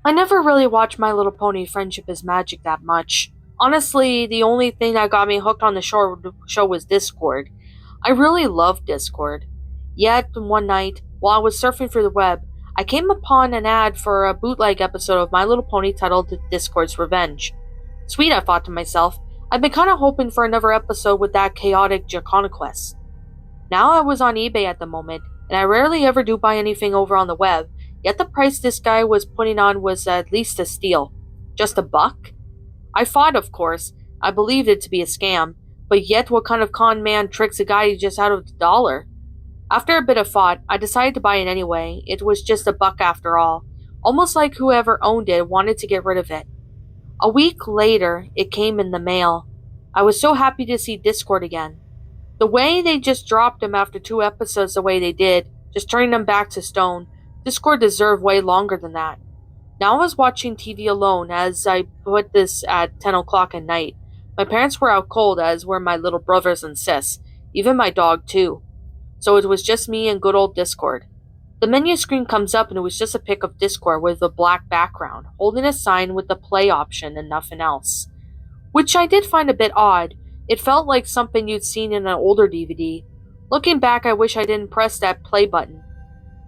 I never really watched My Little Pony Friendship is Magic that much. Honestly, the only thing that got me hooked on the show was Discord. I really loved Discord. Yet, one night, while I was surfing through the web, I came upon an ad for a bootleg episode of My Little Pony titled Discord's Revenge. Sweet, I thought to myself. I've been kinda hoping for another episode with that chaotic Draconquest. Now I was on eBay at the moment, and I rarely ever do buy anything over on the web, yet the price this guy was putting on was at least a steal. Just a buck? I thought, of course, I believed it to be a scam, but yet what kind of con man tricks a guy just out of the dollar? After a bit of thought, I decided to buy it anyway. It was just a buck after all. Almost like whoever owned it wanted to get rid of it. A week later, it came in the mail. I was so happy to see Discord again. The way they just dropped him after 2 episodes the way they did, just turning him back to stone, Discord deserved way longer than that. Now I was watching TV alone as I put this at 10 o'clock at night. My parents were out cold, as were my little brothers and sis, even my dog too. So it was just me and good old Discord. The menu screen comes up and it was just a pic of Discord with a black background, holding a sign with the play option and nothing else. Which I did find a bit odd. It felt like something you'd seen in an older DVD. Looking back, I wish I didn't press that play button.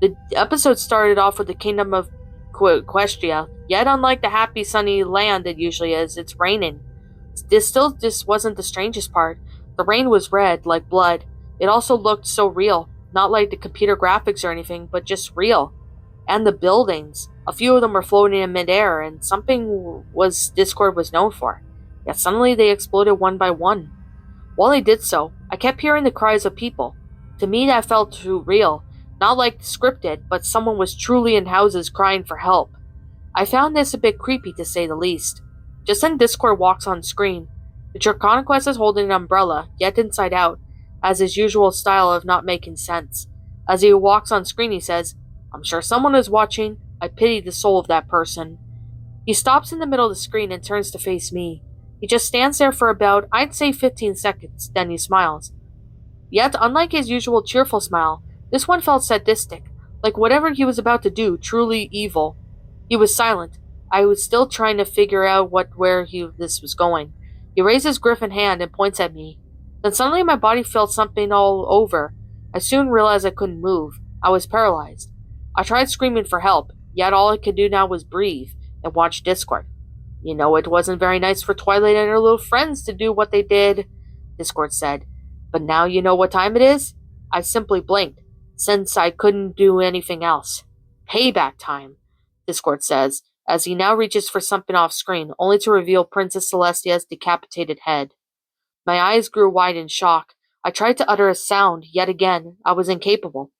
The episode started off with the kingdom of Questia, yet unlike the happy sunny land it usually is, it's raining. This still just wasn't the strangest part. The rain was red, like blood. It also looked so real, not like the computer graphics or anything, but just real. And the buildings. A few of them were floating in midair, and something was Discord was known for. Yet suddenly they exploded one by one. While they did so, I kept hearing the cries of people. To me, that felt too real. Not like scripted, but someone was truly in houses crying for help. I found this a bit creepy to say the least. Just then Discord walks on screen. The Draconquest is holding an umbrella, yet inside out, as his usual style of not making sense. As he walks on screen he says, "I'm sure someone is watching. I pity the soul of that person." He stops in the middle of the screen and turns to face me. He just stands there for about, I'd say 15 seconds, then he smiles. Yet, unlike his usual cheerful smile, this one felt sadistic, like whatever he was about to do, truly evil. He was silent. I was still trying to figure out where this was going. He raised his griffin hand and points at me. Then suddenly my body felt something all over. I soon realized I couldn't move. I was paralyzed. I tried screaming for help, yet all I could do now was breathe and watch Discord. You know, it wasn't very nice for Twilight and her little friends to do what they did, Discord said. But now you know what time it is? I simply blinked, since I couldn't do anything else. Payback time, Discord says, as he now reaches for something off screen, only to reveal Princess Celestia's decapitated head. My eyes grew wide in shock. I tried to utter a sound, yet again, I was incapable.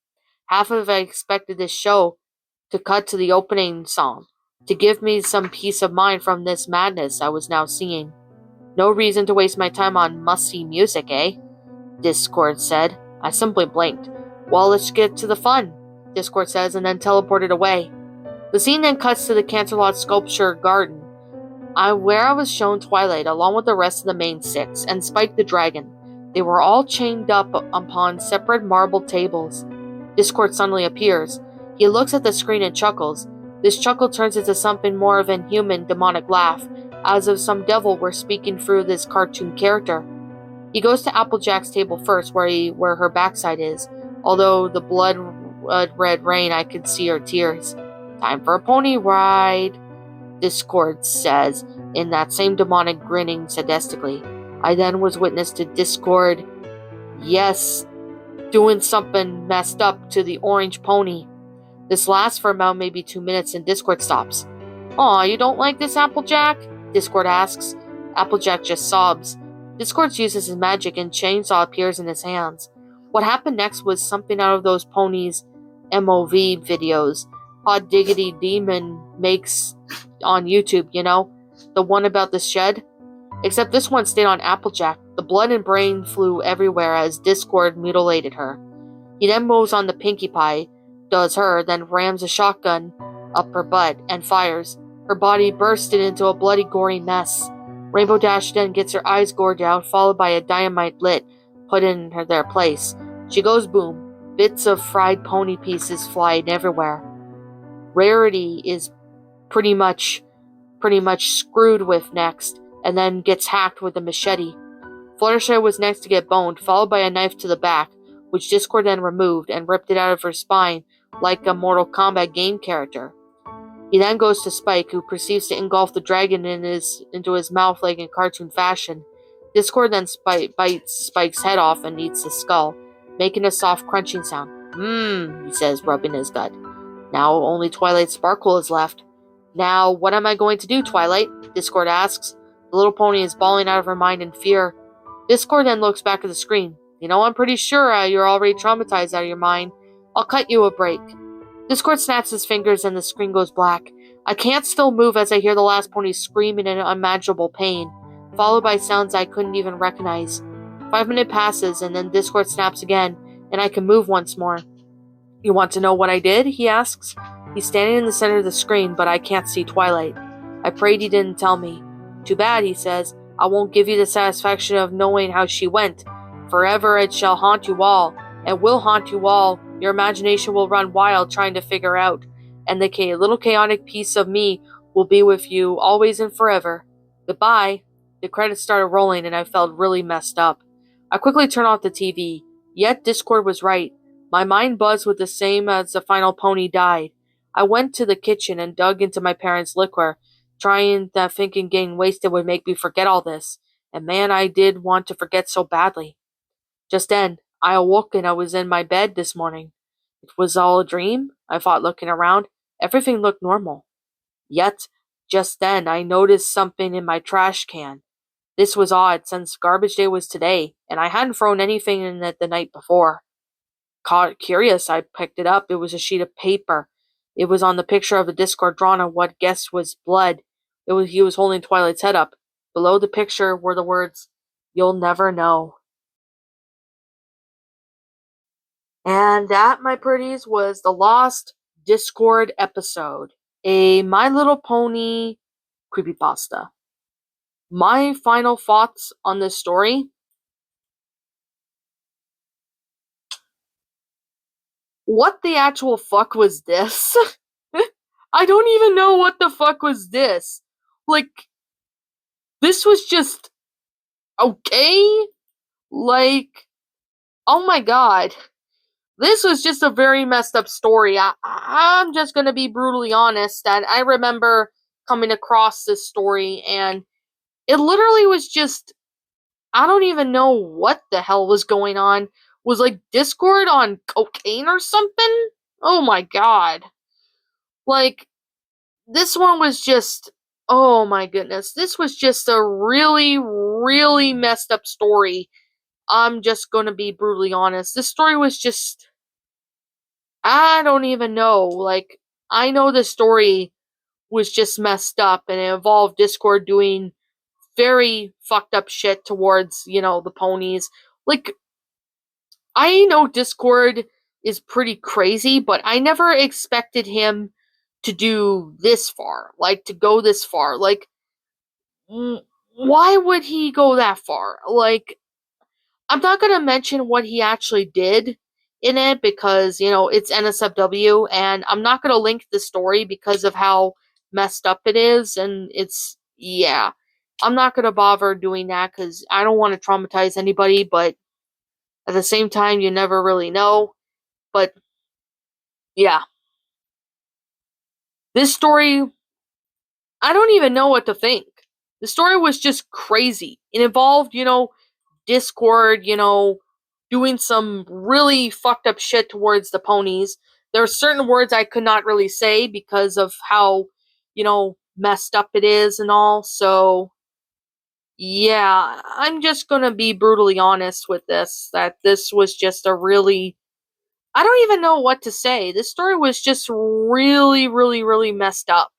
Half of I expected this show to cut to the opening song, to give me some peace of mind from this madness I was now seeing. No reason to waste my time on must-see music, eh? Discord said. I simply blinked. Well, let's get to the fun, Discord says, and then teleported away. The scene then cuts to the Canterlot Sculpture Garden, where I was shown Twilight along with the rest of the main six, and Spike the Dragon. They were all chained up upon separate marble tables. Discord suddenly appears. He looks at the screen and chuckles. This chuckle turns into something more of an human demonic laugh, as if some devil were speaking through this cartoon character. He goes to Applejack's table first, where her backside is. Although the blood red rain, I could see her tears. Time for a pony ride, Discord says, in that same demonic grinning sadistically. I then was witness to Discord, yes, doing something messed up to the orange pony. This lasts for about maybe 2 minutes and Discord stops. Aw, you don't like this, Applejack? Discord asks. Applejack just sobs. Discord uses his magic and chainsaw appears in his hands. What happened next was something out of those ponies' MOV videos Hot Diggity Demon makes on YouTube, you know? The one about the shed? Except this one stayed on Applejack. The blood and brain flew everywhere as Discord mutilated her. He then moves on to Pinkie Pie, does her, then rams a shotgun up her butt and fires. Her body bursted into a bloody, gory mess. Rainbow Dash then gets her eyes gouged out, followed by a dynamite lit put in their place. She goes boom. Bits of fried pony pieces flying everywhere. Rarity is pretty much screwed with next, and then gets hacked with a machete. Fluttershy was next to get boned, followed by a knife to the back, which Discord then removed and ripped it out of her spine like a Mortal Kombat game character. He then goes to Spike, who proceeds to engulf the dragon into his mouth like in cartoon fashion. Discord then bites Spike's head off and eats the skull, making a soft crunching sound. He says, rubbing his gut. Now only Twilight Sparkle is left. Now, what am I going to do, Twilight? Discord asks. The little pony is bawling out of her mind in fear. Discord then looks back at the screen. I'm pretty sure you're already traumatized out of your mind. I'll cut you a break. Discord snaps his fingers and the screen goes black. I can't still move as I hear the last pony screaming in unimaginable pain, followed by sounds I couldn't even recognize. 5 minutes passes and then Discord snaps again, and I can move once more. You want to know what I did? He asks. He's standing in the center of the screen, but I can't see Twilight. I prayed he didn't tell me. Too bad, he says. I won't give you the satisfaction of knowing how she went. Forever it shall haunt you all. It will haunt you all. Your imagination will run wild trying to figure out. And the little chaotic piece of me will be with you always and forever. Goodbye. The credits started rolling and I felt really messed up. I quickly turned off the TV. Yet Discord was right. My mind buzzed with the same as the final pony died. I went to the kitchen and dug into my parents' liquor, thinking getting wasted would make me forget all this. And man, I did want to forget so badly. Just then, I awoke and I was in my bed this morning. It was all a dream, I thought, looking around. Everything looked normal. Yet, just then, I noticed something in my trash can. This was odd, since garbage day was today, and I hadn't thrown anything in it the night before. Curious, I picked it up. It was a sheet of paper. It was on the picture of the Discord drawn on what guessed was blood. He was holding Twilight's head up. Below the picture were the words, "You'll never know." And that, my pretties, was the Lost Discord episode. A My Little Pony creepypasta. My final thoughts on this story. What the actual fuck was this? I don't even know what the fuck was this. Like, this was just okay? Like, oh my god. This was just a very messed up story. I'm just gonna be brutally honest that I remember coming across this story and it literally was just, I don't even know what the hell was going on. Was like Discord on cocaine or something? Oh my god. Like, this one was just, oh my goodness. This was just a really, really messed up story. I'm just gonna be brutally honest. This story was just, I don't even know. Like, I know the story was just messed up and it involved Discord doing very fucked up shit towards, the ponies. Like, I know Discord is pretty crazy, but I never expected him to do this far. Like, to go this far. Like, why would he go that far? Like, I'm not going to mention what he actually did in it because, it's NSFW, and I'm not going to link the story because of how messed up it is, and it's, yeah. I'm not going to bother doing that because I don't want to traumatize anybody, but at the same time, you never really know. But, yeah. This story, I don't even know what to think. The story was just crazy. It involved, Discord, doing some really fucked up shit towards the ponies. There are certain words I could not really say because of how, messed up it is and all. So, yeah, I'm just gonna be brutally honest with this, that this was just a really, I don't even know what to say. This story was just really, really, really messed up.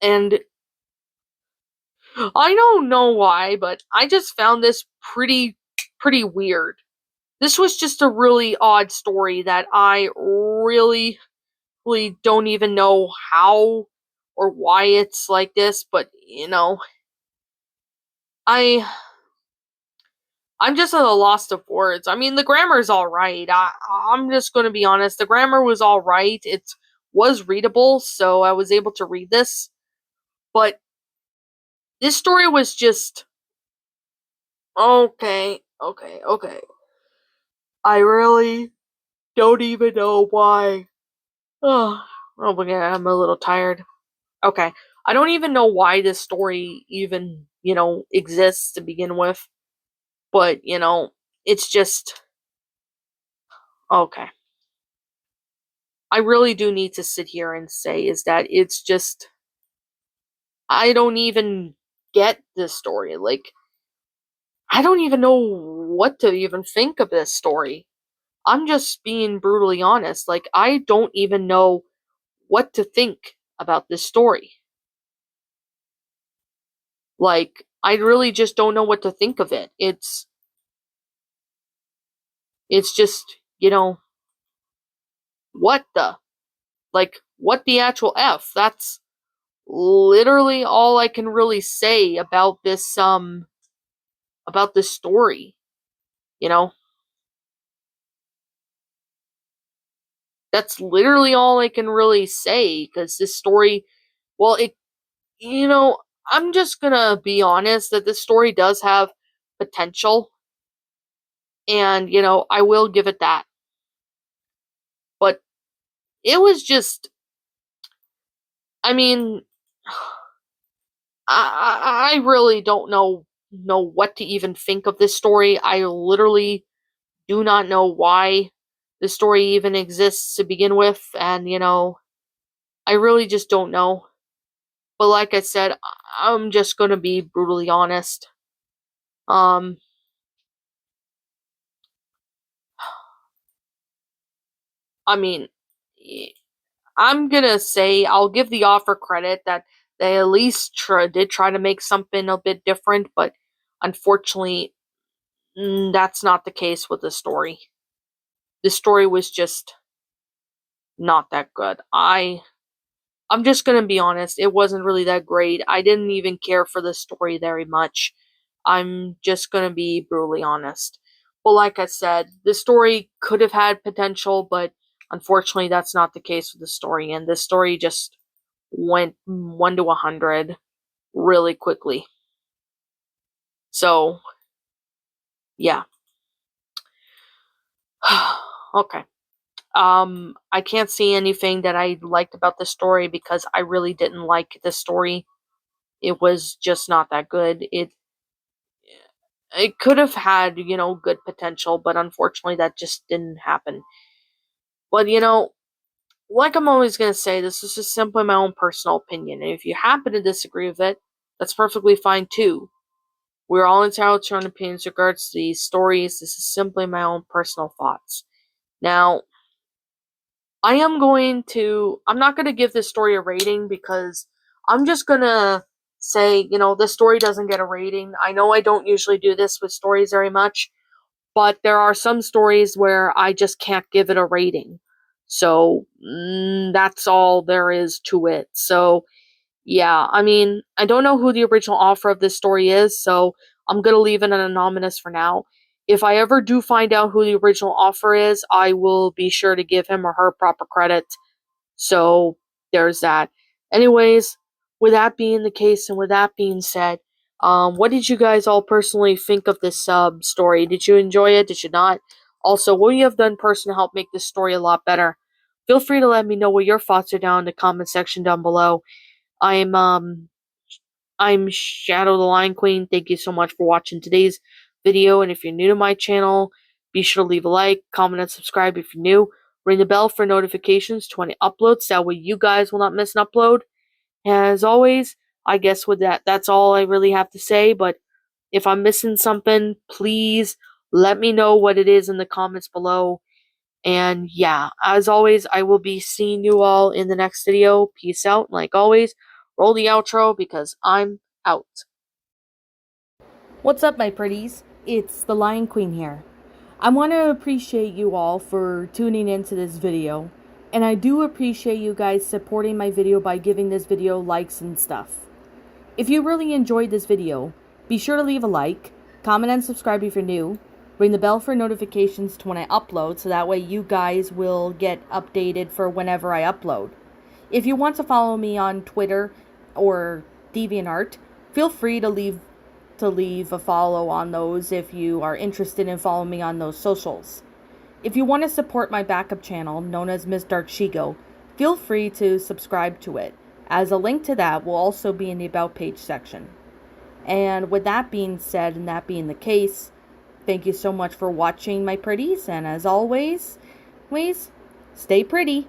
And I don't know why, but I just found this pretty weird. This was just a really odd story that I really, really don't even know how or why it's like this, but I I'm just at a loss of words. I mean, the grammar's all right. I'm just going to be honest. The grammar was all right. It was readable, so I was able to read this. But this story was just okay. I really don't even know why. Oh, yeah, I'm a little tired. Okay. I don't even know why this story even, exists to begin with. But, it's just okay. I really do need to sit here and say is that it's just I don't even get this story. Like I don't even know what to even think of this story. I'm just being brutally honest. Like I don't even know what to think about this story. Like I really just don't know what to think of it. It's just, what the what the actual F? That's literally all I can really say about this story, you know? That's literally all I can really say cuz this story, well it you know, I'm just going to be honest that this story does have potential and, I will give it that. But it was just I mean, I really don't know what to even think of this story. I literally do not know why the story even exists to begin with, and I really just don't know. But like I said, I'm just gonna be brutally honest. Um, I mean, I'm gonna say I'll give the author credit that they at least did try to make something a bit different, but unfortunately, that's not the case with the story. The story was just not that good. I'm just gonna be honest, it wasn't really that great. I didn't even care for the story very much. I'm just gonna be brutally honest. Well, like I said, the story could have had potential, but unfortunately, that's not the case with the story, and the story just went 1 to 100 really quickly. So, yeah. Okay. I can't see anything that I liked about the story because I really didn't like the story. It was just not that good. It could have had, good potential, but unfortunately that just didn't happen. But like I'm always going to say, this is just simply my own personal opinion. And if you happen to disagree with it, that's perfectly fine too. We're all entitled to our own opinions regards to these stories. This is simply my own personal thoughts. Now, I'm not going to give this story a rating because I'm just going to say, this story doesn't get a rating. I know I don't usually do this with stories very much, but there are some stories where I just can't give it a rating. So that's all there is to it. So yeah, I mean, I don't know who the original author of this story is, so I'm gonna leave it anonymous for now. If I ever do find out who the original author is, I will be sure to give him or her proper credit. So there's that. Anyways, with that being the case and with that being said, what did you guys all personally think of this story? Did you enjoy it? Did you not? Also, what would you have done personally to help make this story a lot better? Feel free to let me know what your thoughts are down in the comment section down below. I'm um I'm Shadow the Lion Queen. Thank you so much for watching today's video. And if you're new to my channel, be sure to leave a like, comment, and subscribe if you're new. Ring the bell for notifications to any uploads. That way you guys will not miss an upload. As always, I guess with that's all I really have to say. But if I'm missing something, please let me know what it is in the comments below. And yeah, as always, I will be seeing you all in the next video. Peace out. Like always, roll the outro because I'm out. What's up, my pretties? It's the Lion Queen here. I want to appreciate you all for tuning into this video, and I do appreciate you guys supporting my video by giving this video likes and stuff. If you really enjoyed this video, be sure to leave a like, comment and subscribe if you're new, ring the bell for notifications to when I upload so that way you guys will get updated for whenever I upload. If you want to follow me on Twitter or DeviantArt, feel free to leave a follow on those if you are interested in following me on those socials. If you want to support my backup channel, known as Miss Dark Shigo, feel free to subscribe to it, as a link to that will also be in the About page section. And with that being said, and that being the case, thank you so much for watching, my pretties, and as always, stay pretty.